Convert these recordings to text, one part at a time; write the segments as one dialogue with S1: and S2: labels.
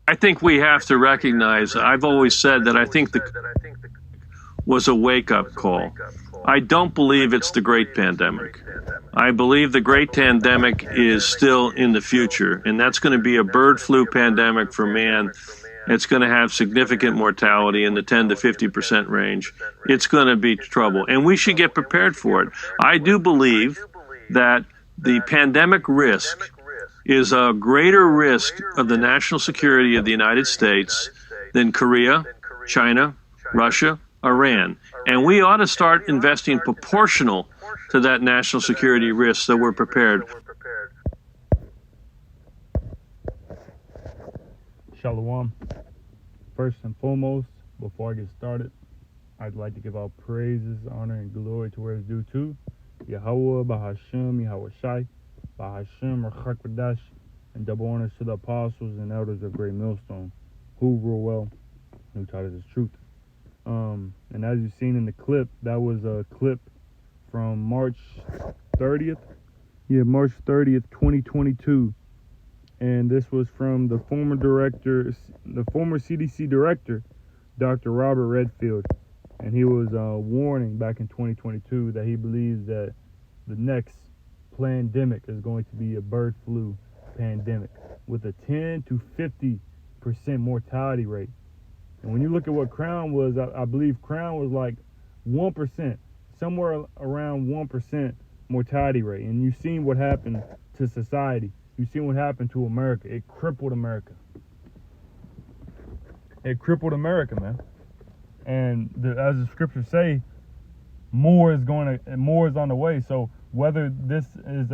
S1: I think we have to recognize, I've always said that I think the was a wake-up call. I don't believe it's the great pandemic. I believe the great pandemic is still in the future, and that's going to be a bird flu pandemic for man. It's going to have significant mortality in the 10 to 50% range. It's going to be trouble, and we should get prepared for it. I do believe that the pandemic risk is a greater risk of the national security of the United States than Korea, China, Russia, Iran. And we ought to start investing proportional to that national security risk so we're prepared.
S2: Shalom. First and foremost, before I get started, I'd like to give all praises, honor, and glory to where it's due to Yahweh, Bahashem, Yahweh Shai, Bahashem, Rachakwadash, and double honors to the apostles and elders of Great Millstone, who rule well, who taught us the truth. And as you've seen in the clip, that was a clip from March 30th. Yeah, March 30th, 2022. And this was from the former CDC director, Dr. Robert Redfield. And he was warning back in 2022 that he believes that the next pandemic is going to be a bird flu pandemic with a 10 to 50% mortality rate. And when you look at what Crown was, I believe Crown was like 1%, somewhere around 1% mortality rate. And you've seen what happened to society. You've seen what happened to America. It crippled America. It crippled America, man. And as the scriptures say, more is on the way. So whether this is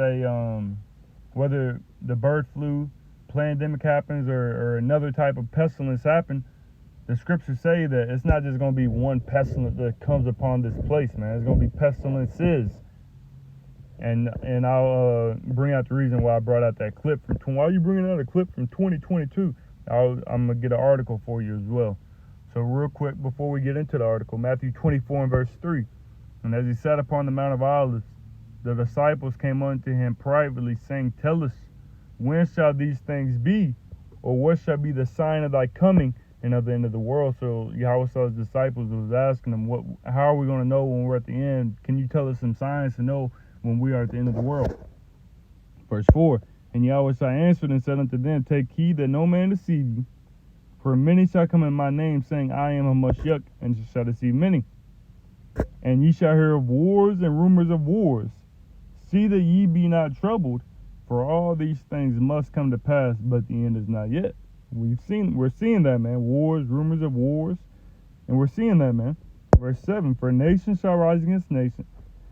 S2: whether the bird flu pandemic happens or another type of pestilence happens, the scriptures say that it's not just going to be one pestilence that comes upon this place, man. It's going to be pestilences. And I'll bring out the reason why I brought out that clip from. Why are you bringing out a clip from 2022? I'm gonna get an article for you as well. So real quick before we get into the article, Matthew 24 and verse 3. And as he sat upon the Mount of Olives, the disciples came unto him privately, saying, Tell us, when shall these things be? Or what shall be the sign of thy coming and of the end of the world? So Yahweh's disciples was asking them, how are we going to know when we're at the end? Can you tell us some signs to know when we are at the end of the world? Verse 4. And Yahweh answered and said unto them, Take heed that no man deceive you, for many shall come in my name, saying, I am a Mashiach, and shall deceive many. And ye shall hear of wars and rumors of wars. See that ye be not troubled, for all these things must come to pass, but the end is not yet. We're seeing that, man. Wars, rumors of wars, and we're seeing that, man. Verse 7. For nation shall rise against nation,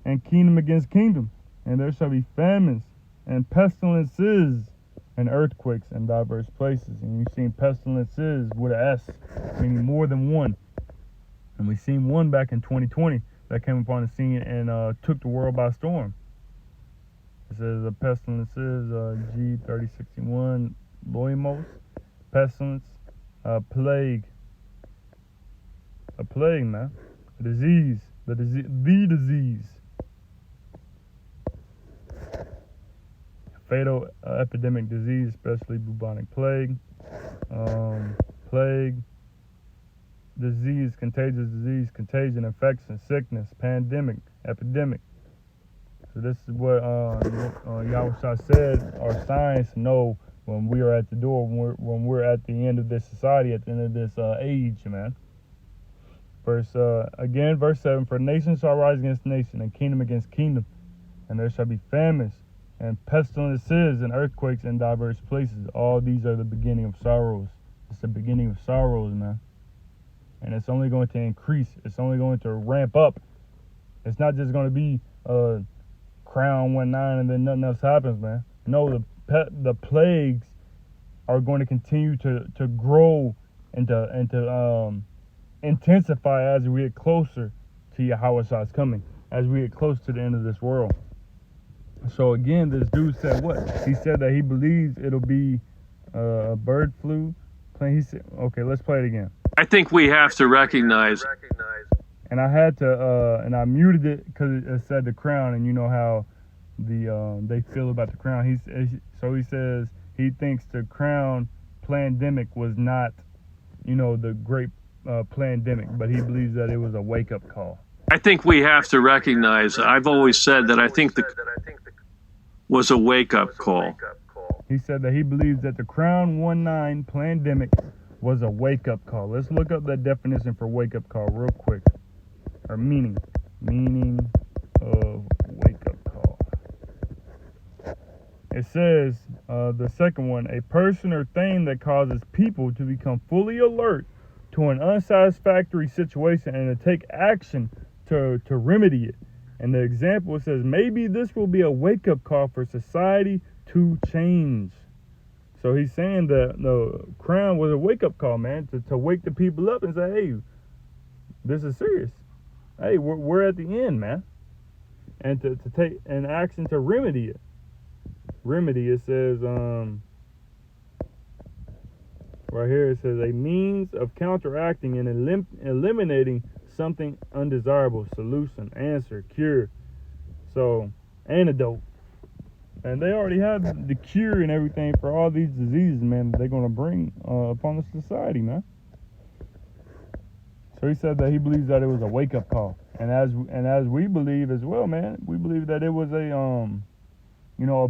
S2: and kingdom against kingdom, and there shall be famines and pestilences and earthquakes in diverse places. And you've seen pestilences with an S, meaning more than one. And we've seen one back in 2020 that came upon the scene and took the world by storm. It says the pestilences, G3061, Loimos, pestilence, plague. A plague, man. A disease. The disease. Fatal epidemic disease, especially bubonic plague. Plague. Disease, contagious disease, contagion, infection, sickness, pandemic, epidemic. So this is what Yahweh said are signs to know when we are at the door, when we're at the end of this society, at the end of this age, man. Verse 7. For nation shall rise against nation, and kingdom against kingdom, and there shall be famines and pestilences and earthquakes in diverse places. All these are the beginning of sorrows. It's the beginning of sorrows, man. And it's only going to increase. It's only going to ramp up. It's not just going to be crown 1-9 and then nothing else happens, man. No, the plagues are going to continue to grow and to intensify as we get closer to Yahweh's coming, as we get close to the end of this world. So again, this dude said what? He said that he believes it'll be a bird flu. He said, okay, let's play it again.
S1: I think we have to recognize.
S2: And I had to, and I muted it because it said the crown, and you know how they feel about the crown. He says he thinks the crown pandemic was not, the great pandemic, but he believes that it was a wake-up call.
S1: I think we have to recognize, I've always said that I think the was a wake-up call.
S2: He said that he believes that the Crown 19 pandemic was a wake-up call. Let's look up that definition for wake-up call real quick. Or meaning of wake-up call. It says, the second one, a person or thing that causes people to become fully alert to an unsatisfactory situation and to take action to remedy it. And the example says, maybe this will be a wake-up call for society to change. So he's saying that the Crown was a wake-up call, man, to wake the people up and say, hey, this is serious. Hey, we're at the end, man. And to take an action to remedy it. Remedy, it says, right here, it says, a means of counteracting and eliminating something undesirable. Solution, answer, cure. So, antidote. And they already have the cure and everything for all these diseases, man, that they're going to bring upon the society, man. So he said that he believes that it was a wake-up call. And as we believe as well, man, we believe that it was a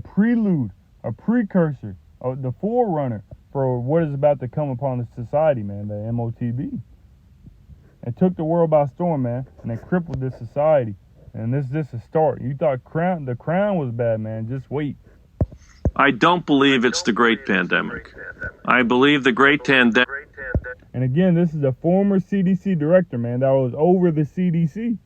S2: prelude, a precursor, the forerunner for what is about to come upon the society, man, the MOTB. It took the world by storm, man, and it crippled this society. And this is just a start. You thought the crown was bad, man. Just wait.
S1: I don't believe it's the great pandemic. I believe the great pandemic.
S2: And again, this is a former CDC director, man, that was over the CDC.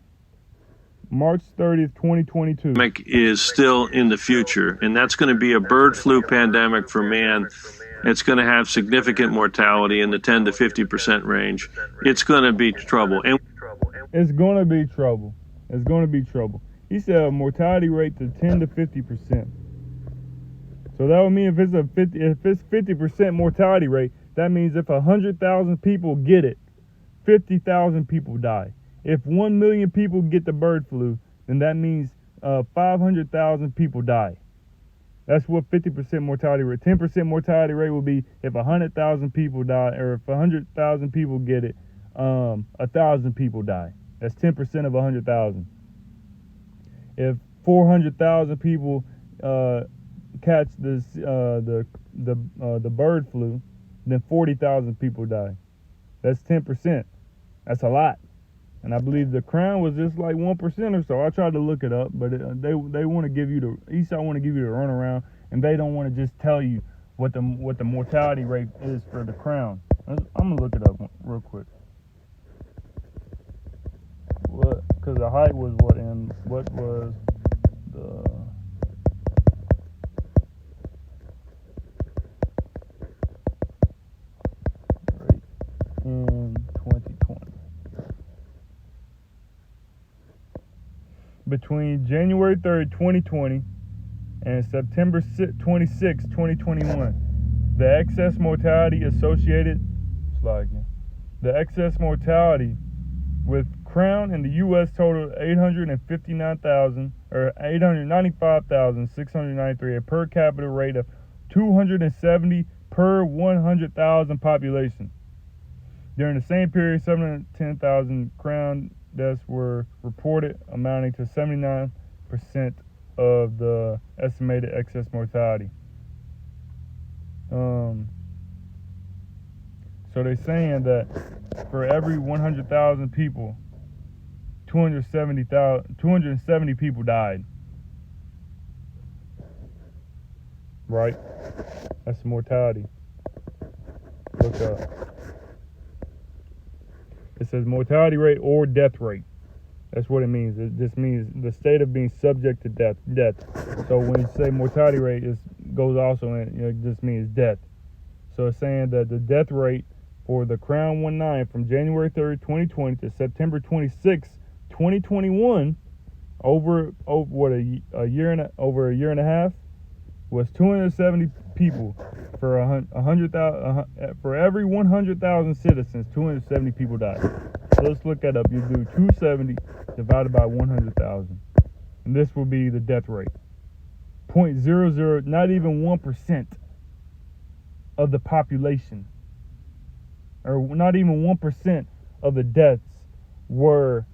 S2: March 30th, 2022.
S1: Is still in the future, and that's going to be a bird flu pandemic for man. It's going to have significant mortality in the 10 to 50% range. It's going to be trouble.
S2: It's going to be trouble. It's going to be trouble. He said a mortality rate to 10 to 50%. So that would mean if it's 50% mortality rate, that means if 100,000 people get it, 50,000 people die. If 1 million people get the bird flu, then that means 500,000 people die. That's what 50% mortality rate. 10% mortality rate will be if 100,000 people die, or if 100,000 people get it, 1,000 people die. That's 10% of 100,000. If 400,000 people catch this the bird flu, then 40,000 people die. That's 10%. That's a lot. And I believe the crown was just like 1% or so. I tried to look it up, but they want to give you Esau want to give you the runaround, and they don't want to just tell you what the mortality rate is for the crown. I'm gonna look it up real quick. What? Because the height was what, and what was the rate in 2020? Between January 3rd, 2020 and September 26, 2021, the excess mortality with crown in the U.S. totaled 895,693, a per capita rate of 270 per 100,000 population. During the same period, 710,000 crown deaths were reported, amounting to 79% of the estimated excess mortality. So they're saying that for every 100,000 people, 270 people died. Right? That's the mortality. Look up. It says mortality rate or death rate. That's what it means. It just means the state of being subject to death. So when you say mortality rate, it goes also in, it just means death. So it's saying that the death rate for the Crown 19 from January 3rd, 2020 to September 26th, 2021, over a year and a half, was 270 people for 100,000. For every 100,000 citizens, 270 people died. So let's look that up. You do 270 divided by 100,000, and this will be the death rate. 0.00, not even 1%. of the population, or not even 1% of the deaths were,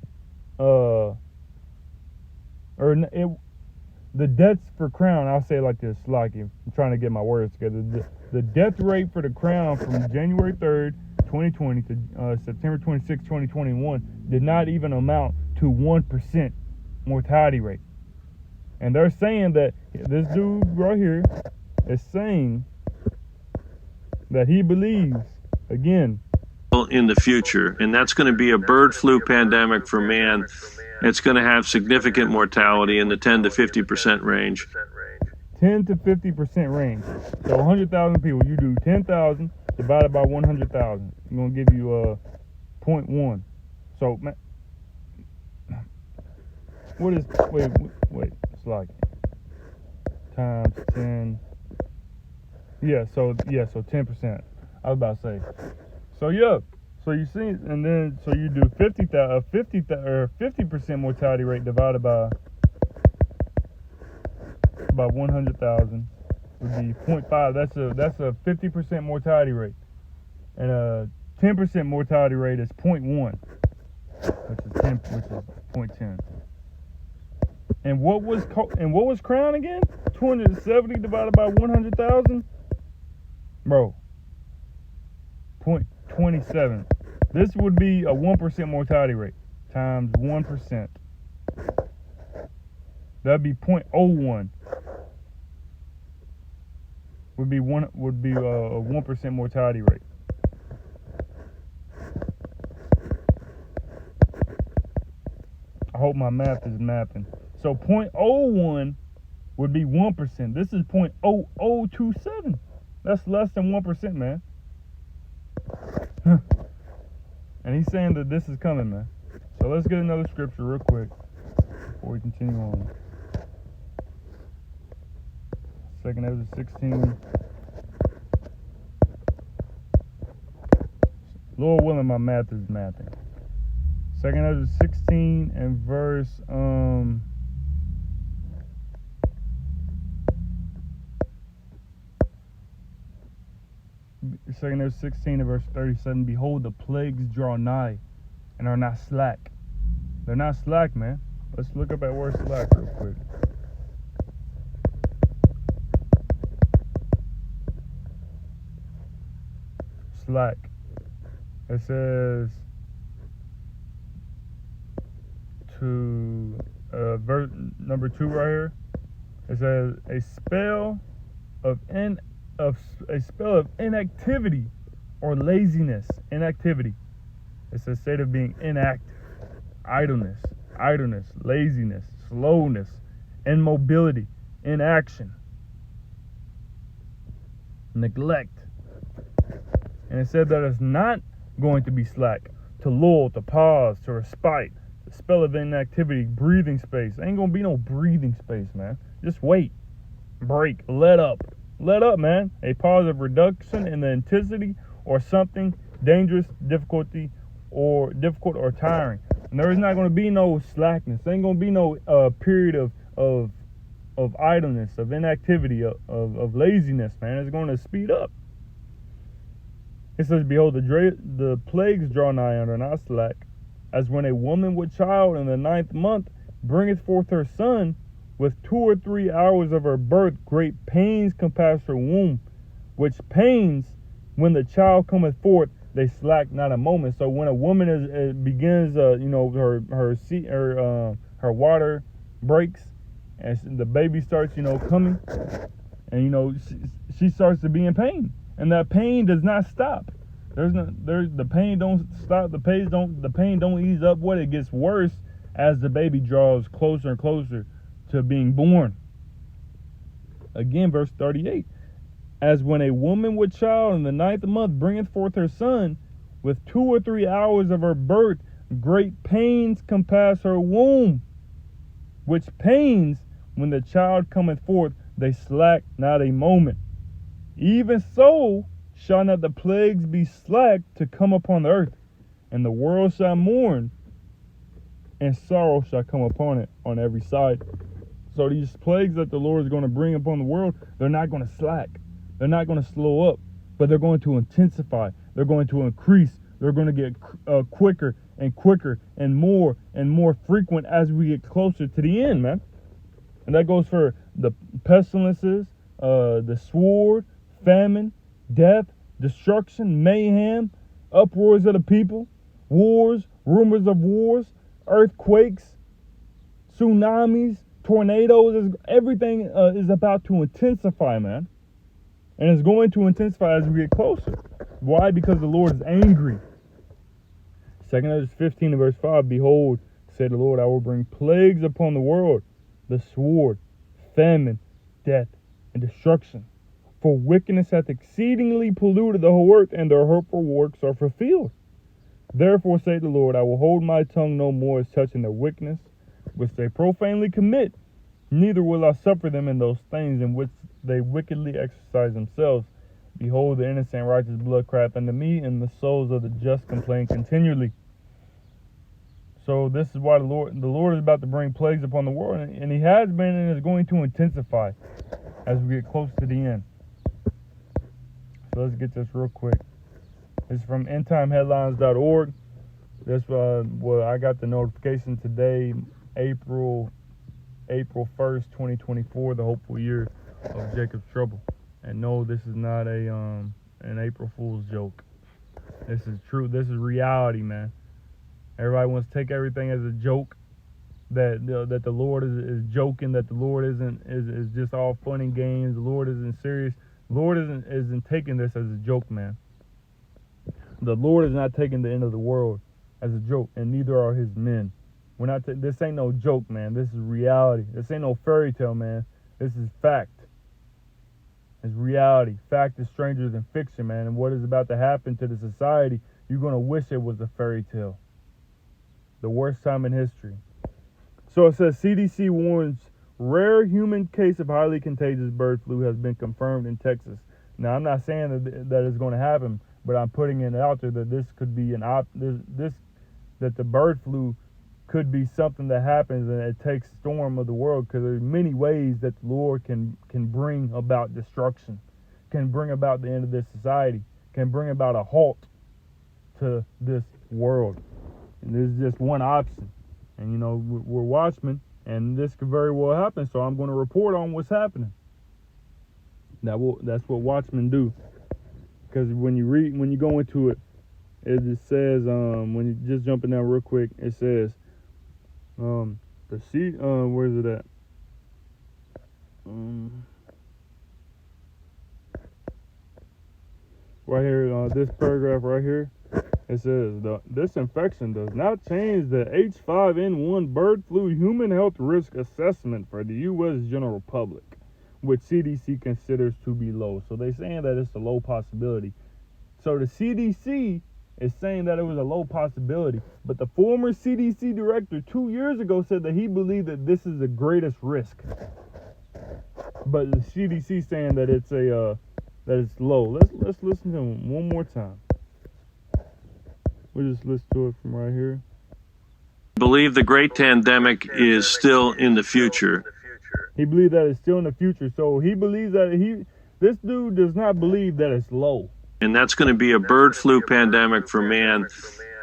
S2: the deaths for Crown, I'll say it like this, I'm trying to get my words together. The death rate for the Crown from January 3rd, 2020 to September 26, 2021 did not even amount to 1% mortality rate. And they're saying that this dude right here is saying that he believes, again,
S1: in the future, and that's going to be a bird flu pandemic for man. It's going to have significant mortality in the 10 to 50% range.
S2: 10 to 50% range. So 100,000 people, you do 10,000 divided by 100,000. I'm going to give you 0.1. So, what is, wait, it's like times 10. Yeah, so 10%. I was about to say. So yeah, so you see, and then so you do 50% mortality rate divided by 100,000 would be 0.5. That's a 50% mortality rate, and a 10% mortality rate is 0.1, which is 0.10. And what was Crown again? 270 divided by 100,000, bro. 0.27. This would be a 1% mortality rate times 1%. That'd be 0.01. Would be a 1% mortality rate. I hope my math is mapping. So 0.01 would be 1%. This is 0.0027. That's less than 1%, man. And he's saying that this is coming, man. So let's get another scripture real quick before we continue on. 2nd Ezra 16. Lord willing, my math is mathing. 2nd Ezra 16 and verse 2nd Ezra 16 and verse 37. Behold, the plagues draw nigh and are not slack. They're not slack, man. Let's look up that word slack real quick. Slack. It says verse number 2 right here. It says a spell of inactivity or laziness. Inactivity. It's a state of being inactive. Idleness, laziness, slowness, immobility, inaction, neglect. And it said that it's not going to be slack, to lull, to pause, to respite. The spell of inactivity, breathing space. Ain't gonna be no breathing space, man. Just wait, break, let up, man. A pause of reduction in the intensity or something dangerous, difficult or tiring. And there is not going to be no slackness. There ain't going to be no period of idleness, of inactivity, of laziness, man. It's going to speed up. It says, behold, the plagues draw nigh and are not slack, as when a woman with child in the 9th month bringeth forth her son, with 2 or 3 hours of her birth great pains compass her womb, which pains, when the child cometh forth, they slack not a moment. So when a woman begins, her water breaks, and the baby starts, coming, and she starts to be in pain, and that pain does not stop. The pain don't stop. The pain don't ease up. What, it gets worse as the baby draws closer and closer to being born. Again, verse 38. As when a woman with child in the 9th month bringeth forth her son, with 2 or 3 hours of her birth, great pains compass her womb, which pains, when the child cometh forth, they slack not a moment. Even so shall not the plagues be slack to come upon the earth, and the world shall mourn, and sorrow shall come upon it on every side. So these plagues that the Lord is going to bring upon the world, they're not going to slack. They're not going to slow up. but they're going to intensify. They're going to increase. They're going to get quicker and quicker and more frequent as we get closer to the end, man. And that goes for the pestilences, the sword, famine, death, destruction, mayhem, uproars of the people, wars, rumors of wars, earthquakes, tsunamis, tornadoes. Everything is about to intensify, man. And it's going to intensify as we get closer. Why? Because the Lord is angry. 2 Ezra 15 and verse 5, behold, said the Lord, I will bring plagues upon the world, the sword, famine, death, and destruction. For wickedness hath exceedingly polluted the whole earth, and their hurtful works are fulfilled. Therefore, saith the Lord, I will hold my tongue no more as touching their wickedness, which they profanely commit, neither will I suffer them in those things in which they wickedly exercise themselves. Behold, the innocent righteous blood crieth unto me, and the souls of the just complain continually. So this is why the Lord is about to bring plagues upon the world, and he has been and is going to intensify as we get close to the end. So let's get this real quick. This is from endtimeheadlines.org. I got the notification today, April 1st, 2024, the hopeful year of Jacob's trouble. And no, this is not an April Fool's joke. This is true. This is reality, man. Everybody wants to take everything as a joke. That the Lord is joking. That the Lord is just all fun and games. The Lord isn't serious. The Lord isn't taking this as a joke, man. The Lord is not taking the end of the world as a joke, and neither are His men. We're not. This ain't no joke, man. This is reality. This ain't no fairy tale, man. This is fact. It's reality. Fact is stranger than fiction, man. And what is about to happen to the society, you're gonna wish it was a fairy tale. The worst time in history. So it says CDC warns rare human case of highly contagious bird flu has been confirmed in Texas. Now I'm not saying that it's going to happen, but I'm putting it out there that this could be that the bird flu could be something that happens and it takes storm of the world, because there's many ways that the Lord can bring about destruction, can bring about the end of this society, can bring about a halt to this world. And this is just one option. And you know, we're watchmen, and this could very well happen, so I'm going to report on what's happening. That's what watchmen do. Because when you go into it, it just says, when you just jumping down real quick, it says, where is it at? Right here, this paragraph right here, it says, this infection does not change the H5N1 bird flu human health risk assessment for the U.S. general public, which CDC considers to be low. So they're saying that it's a low possibility. So the CDC is saying that it was a low possibility, but the former CDC director 2 years ago said that he believed that this is the greatest risk. But the CDC saying that it's that it's low. Let's listen to him one more time. We'll just listen to it from right here.
S1: I believe the great pandemic is still in the future.
S2: He believes that it's still in the future. So he believes that this dude does not believe that it's low.
S1: And that's going to be a bird flu pandemic for man.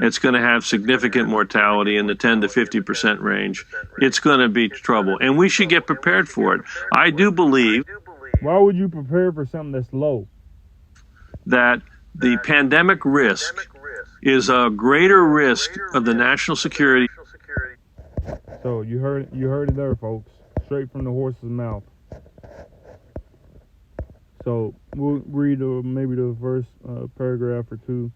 S1: It's going to have significant mortality in the 10 to 50% range. It's going to be trouble, and we should get prepared for it. I do believe.
S2: Why would you prepare for something that's low?
S1: That the pandemic risk is a greater risk of the national security.
S2: So you heard it there, folks. Straight from the horse's mouth. So we'll read maybe the first paragraph or two.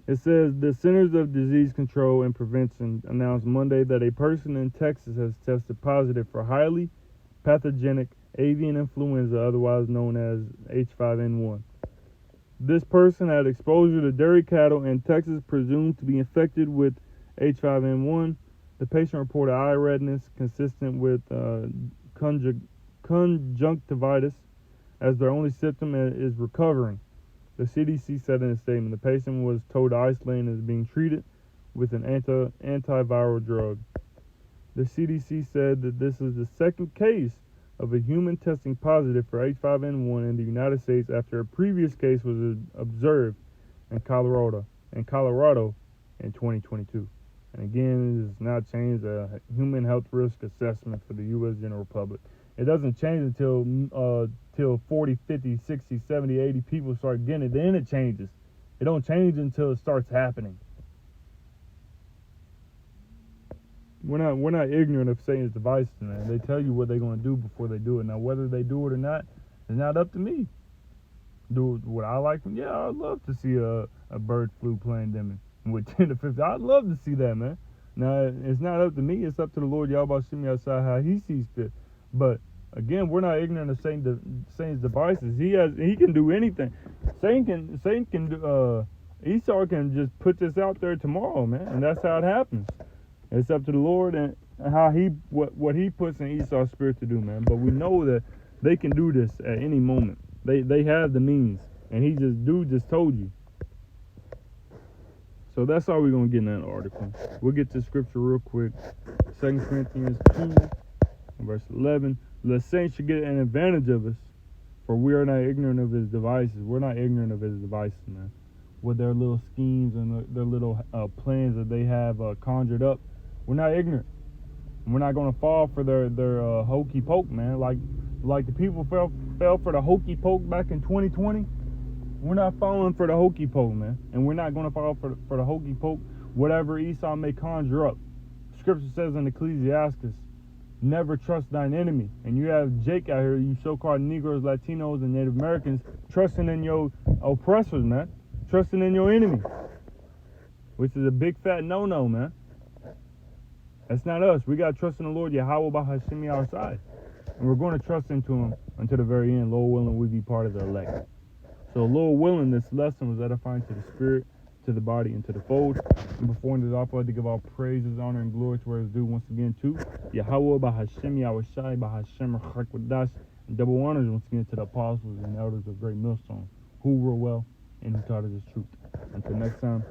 S2: It says, the Centers of Disease Control and Prevention announced Monday that a person in Texas has tested positive for highly pathogenic avian influenza, otherwise known as H5N1. This person had exposure to dairy cattle in Texas, presumed to be infected with H5N1. The patient reported eye redness consistent with conjunctivitis, as their only symptom is recovering. The CDC said in a statement the patient was told to isolate and is being treated with an antiviral drug. The CDC said that this is the second case of a human testing positive for H5N1 in the United States after a previous case was observed in Colorado in 2022. And again, it does not change the human health risk assessment for the U.S. General Public. It doesn't change until 40, 50, 60, 70, 80 people start getting it. Then it changes. It don't change until it starts happening. We're not ignorant of Satan's devices, man. They tell you what they're going to do before they do it. Now, whether they do it or not, it's not up to me. Do what I like. Yeah, I'd love to see a bird flu pandemic with 10 to 50. I'd love to see that, man. Now, it's not up to me. It's up to the Lord Yahweh Shemi outside how he sees fit. But again, we're not ignorant of Satan's devices. He can do anything. Satan can do. Esau can just put this out there tomorrow, man, and that's how it happens. It's up to the Lord and how what he puts in Esau's spirit to do, man. But we know that they can do this at any moment. They have the means, and dude just told you. So that's all we're gonna get in that article. We'll get to scripture real quick. 2 Corinthians 2, verse 11. The saints should get an advantage of us, for we are not ignorant of his devices. We're not ignorant of his devices, man. With their little schemes and their little plans that they have conjured up. We're not ignorant. We're not going to fall for their hokey poke, man. Like the people fell for the hokey poke back in 2020. We're not falling for the hokey poke, man. And we're not going to fall for the hokey poke, whatever Esau may conjure up. Scripture says in Ecclesiastes, never trust thine enemy. And you have Jake out here, you so-called Negroes, Latinos, and Native Americans, trusting in your oppressors, man. Trusting in your enemy. Which is a big fat no-no, man. That's not us. We got to trust in the Lord Yahweh Bahashemi our side. And we're going to trust into him until the very end. Lord willing, we be part of the elect. So Lord willing, this lesson was edifying to the spirit, to the body, and to the fold. And before this off, I'd like to give all praises, honor, and glory to where it's due once again to Yahweh Bahashemi our side, Bahashem Chakwadash, and double honors once again to the apostles and elders of Great Millstone, who rule well and who taught us the truth. Until next time.